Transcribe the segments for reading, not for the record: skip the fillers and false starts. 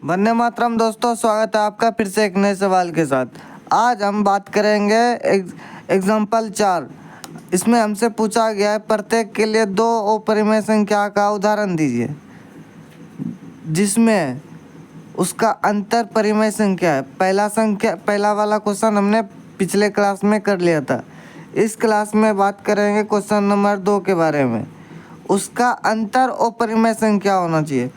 वंदे मातरम दोस्तों, स्वागत है आपका फिर से एक नए सवाल के साथ। आज हम बात करेंगे एग्जाम्पल 4। इसमें हमसे पूछा गया है प्रत्येक के लिए दो अपरिमेय संख्या का उदाहरण दीजिए जिसमें उसका अंतर परिमेय संख्या है। पहला वाला क्वेश्चन हमने पिछले क्लास में कर लिया था। इस क्लास में बात करेंगे क्वेश्चन नंबर 2 के बारे में। उसका अंतर अपरिमेय संख्या होना चाहिए।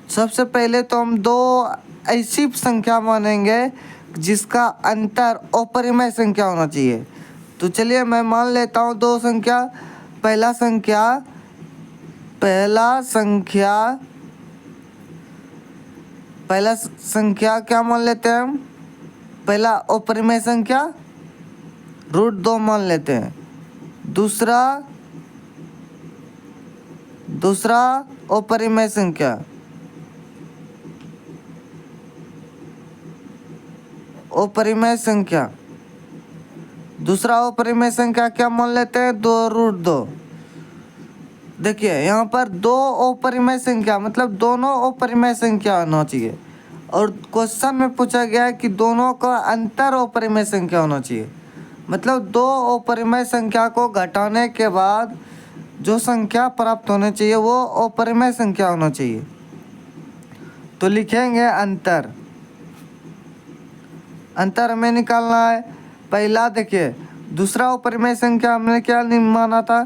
सबसे पहले तो हम दो ऐसी संख्या मानेंगे जिसका अंतर अपरिमेय संख्या होना चाहिए। तो चलिए मैं मान लेता हूँ दो संख्या। पहला संख्या क्या मान लेते हैं हम? पहला अपरिमेय संख्या √2 मान लेते हैं। दूसरा अपरिमेय संख्या दूसरा अपरिमेय संख्या क्या मान लेते हैं? 2√2। देखिए यहाँ पर दो अपरिमेय संख्या मतलब दोनों अपरिमेय संख्या होना चाहिए और क्वेश्चन में पूछा गया है कि दोनों का अंतर अपरिमेय संख्या होना चाहिए। मतलब दो अपरिमेय संख्या को घटाने के बाद जो संख्या प्राप्त होनी चाहिए वो अपरिमेय संख्या होना चाहिए। तो लिखेंगे अंतर हमें निकालना है। पहला देखिए दूसरा अपरिमेय संख्या हमने क्या माना था?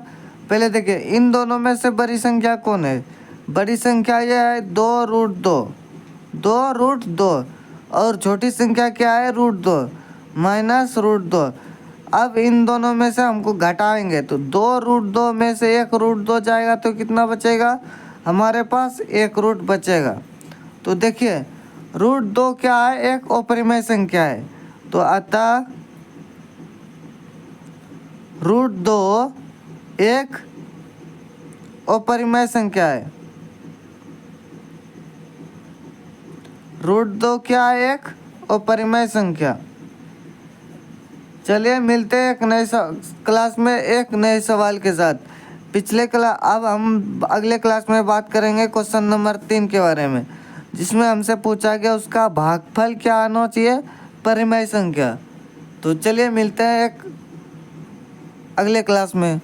पहले देखिए इन दोनों में से बड़ी संख्या कौन है? बड़ी संख्या यह है 2√2 और छोटी संख्या क्या है? √2 माइनस √2। अब इन दोनों में से हमको घटाएंगे तो 2√2 में से एक √2 जाएगा तो कितना बचेगा? हमारे पास एक रूट बचेगा। तो देखिए √2 क्या है? एक अपरिमेय संख्या है। तो अतः √2 एक अपरिमेय संख्या है। √2 क्या है? एक अपरिमेय संख्या। चलिए मिलते हैं एक नए क्लास में एक नए सवाल के साथ। अब हम अगले क्लास में बात करेंगे क्वेश्चन नंबर 3 के बारे में, जिसमें हमसे पूछा गया उसका भागफल क्या आना चाहिए? परिमेय संख्या। तो चलिए मिलते हैं एक अगले क्लास में।